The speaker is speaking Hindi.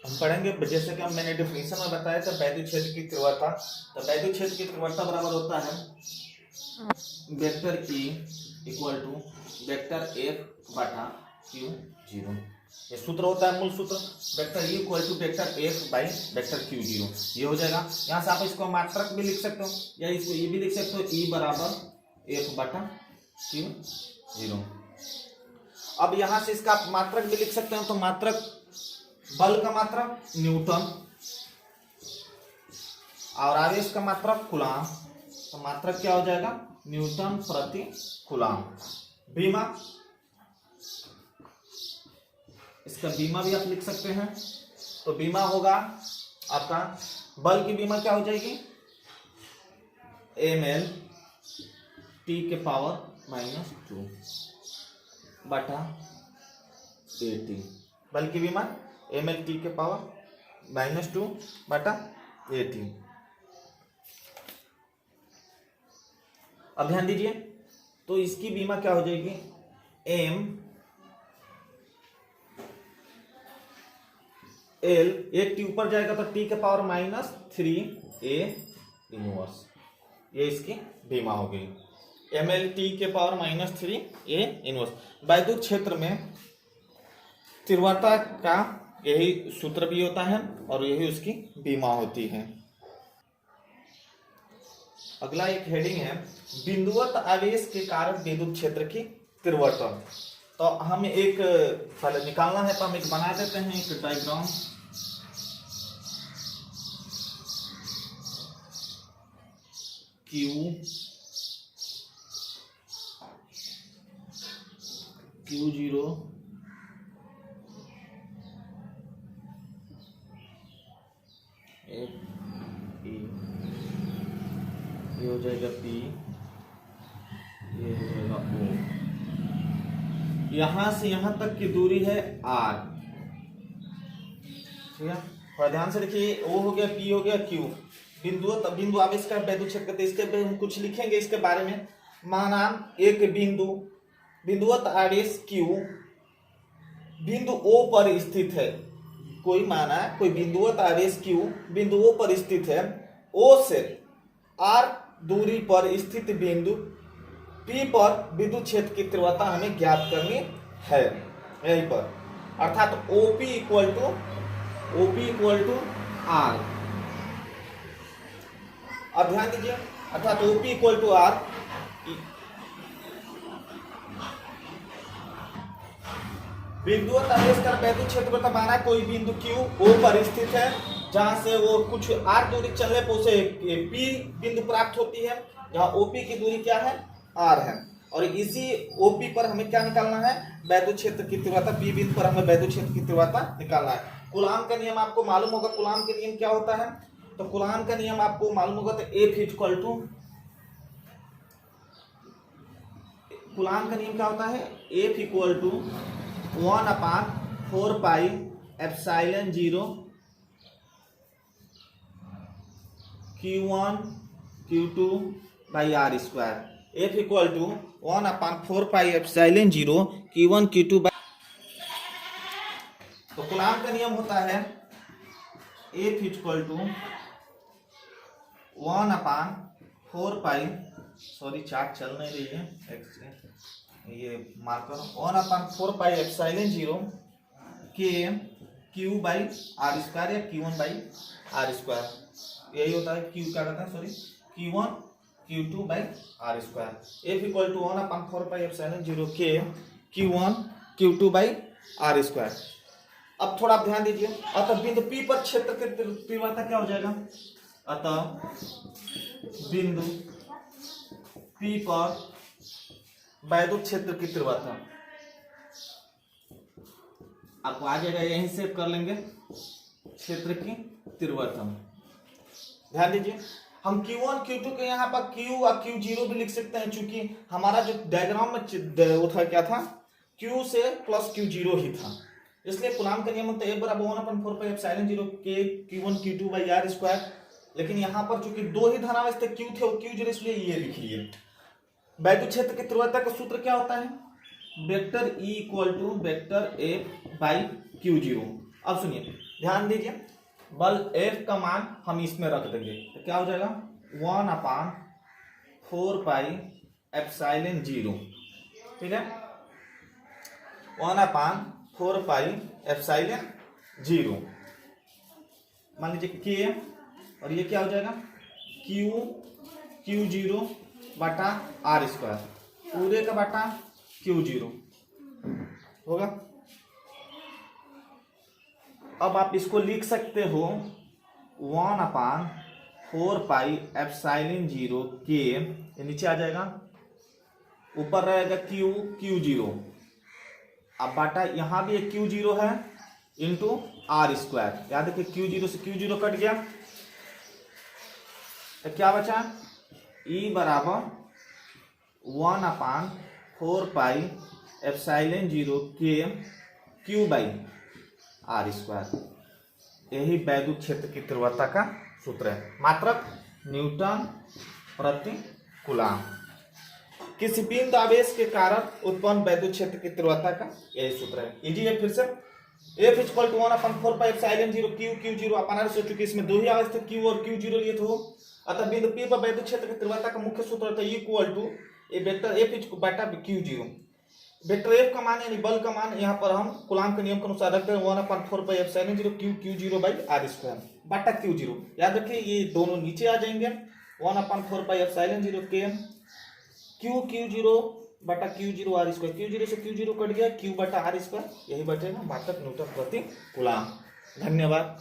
हम पढ़ेंगे जैसे कि मैंने डेफिनेशन में बताया था वैद्युत क्षेत्र की तीव्रता। तो वैद्युत क्षेत्र की तीव्रता बराबर होता है vector E equal to vector F बटा Q0। ये सूत्र होता है मूल सूत्र, vector E equal to vector F by vector Q0। ये हो जाएगा। यहाँ से आप इसको मात्रक भी लिख सकते हो या इसको ये भी लिख सकते हो E बराबर F बटा Q0। अब यहाँ से इसका आप मात्रक भी लिख सकते हो, तो मात्रक बल का मात्रक न्यूटन और आवेश का मात्रक कूलाम, तो मात्रक क्या हो जाएगा न्यूटन प्रति कूलाम। बीमा, इसका बीमा भी आप लिख सकते हैं, तो बीमा होगा आपका बल की बीमा क्या हो जाएगी ml t के पावर -2 बटा 18। बल की बीमा ml t के पावर -2 बटा 18। अब ध्यान दीजिए, तो इसकी बीमा क्या हो जाएगी m l, एक टी ऊपर जाएगा तो t के पावर -3a इनवर्स, ये इसकी बीमा हो गई ml t के पावर -3a इनवर्स। वैद्युत क्षेत्र में तीव्रता का यही सूत्र भी होता है और यही उसकी बीमा होती है। अगला एक हेडिंग है बिंदुवत आवेश के कारण विद्युत क्षेत्र की तीव्रता। तो हम एक पहले निकालना है, तो हम एक बना देते हैं एक diagram. Q Q0 F E, ये हो जाएगा P, ये हो जाएगा O। यहां से यहां तक की दूरी है R, ठीक है। थोड़ा ध्यान से देखिए, O हो गया, P हो गया, Q। बिंदु आवेश का वैद्युत क्षेत्र कहते हैं। इसके पे हम कुछ लिखेंगे इसके बारे में। माना एक बिंदुवत आवेश Q बिंदु O पर स्थित है। कोई बिंदुवत आवेश Q बिंदु O पर स्थित है। O से R दूरी पर स्थित बिंदु P पर विद्युत क्षेत्र की तीव्रता हमें ज्ञात करनी है यहीं पर, अर्थात OP इक्वल टू R। अब ध्यान दीजिए, अर्थात OP इक्वल टू R। बिंदुवत आवेश का वैद्युत क्षेत्र का माना कोई बिंदु Q O पर स्थित है, जहां से वो कुछ R दूरी चलने पर उसे P बिंदु प्राप्त होती है, जहां OP की दूरी क्या है R है। और इसी OP पर हमें क्या निकालना है वैद्युत क्षेत्र की तीव्रता। P बिंदु पर हमें वैद्युत क्षेत्र की तीव्रता निकालना है। कूलाम का नियम आपको मालूम होगा। कूलाम का नियम क्या होता है, तो कूलाम का नियम आपको मालूम होगा, तो कूलाम का नियम क्या होता है F equal to 1/4 pi epsilon 0 Q1 Q2 by R square. F equal to 1/4 pi epsilon 0 Q1 Q2 by. तो कूलाम का नियम होता है F equal to 1/4 pi, sorry chart चल नहीं रही है, ये मार्कर 1/4 पाई एप्सिलॉन 0 के Q बाई R स्क्वायर या Q1 बाई R स्क्वायर, यही होता है। Q क्या कहता है, sorry Q1 Q2 by R square. F equal to 1/4 pi epsilon 0 के Q1 Q2 by R square. अब थोड़ा ध्यान दीजिए, अतः बिंदु P पर क्षेत्र की तीव्रता क्या हो जाएगा, अतः बिंदु P पर वैद्युत क्षेत्र की तीव्रता आपको आ जाएगा, यहीं से कर लेंगे क्षेत्र की तीव्रता। ध्यान दीजिए, हम Q1 Q2 के यहाँ पर Q और Q0 भी लिख सकते हैं, क्योंकि हमारा जो डायग्राम में वो था क्या था, Q से प्लस Q0 ही था। इसलिए कूलाम का नियम होता है F बराबर 1/4 पाई एप्सिलॉन 0 के Q1 Q2 by R square. लेकिन यहाँ पर चूंकि दो ही धनावेश थे, Q थे और Q0, इसलिए ये लिख लिए। वैद्युत क्षेत्र की तीव्रता का सूत्र क्या होता है, vector E equal to vector F by Q0। अब सुनिए, ध्यान दीजिए, बल F का मान हम इसमें रख देंगे तो क्या हो जाएगा 1/4πε0, ठीक है, 1/4πε0 मान लीजिए K, और ये क्या हो जाएगा Q0 बटा R स्क्वायर, पूरे का बटा Q0 होगा। अब आप इसको लिख सकते हो 1/4πε0 K, ये नीचे आ जाएगा, ऊपर रहेगा Q0, अब बाटा यहां भी एक Q0 है इंटू R स्क्वायर, याद रखिए Q0 से Q0 कट गया तो क्या बचा E बराबर 1/4πε0 K Q/R स्क्वायर। यही वैद्युत क्षेत्र की तीव्रता का सूत्र है, मात्रक न्यूटन प्रति कूलम। किसी बिंदु आवेश के कारण उत्पन्न वैद्युत क्षेत्र की तीव्रता का यही सूत्र है। इजी है, फिर से F = 1/4πε0 Q0, अपन सोच चुके इसमें दो ही आवेश थे Q और Q0 लिए थे, अतः बिंदु P पर वैद्युत क्षेत्र की तीव्रता का मुख्य सूत्र होता है ये वेक्टर F बटा Q0। वेक्टर F का मान यानी बल का मान यहाँ पर हम कूलम के नियम के अनुसार रखते हैं 1/4πε0 Q0/R² बटा Q0। याद रखिए ये दोनों नीचे आ जाएंगे, 1/4πε0 K Q0 बटा Q0R², Q0 से Q0 कट गया, Q/R², यही बचेगा मात्रक न्यूटन प्रति कूलम। धन्यवाद।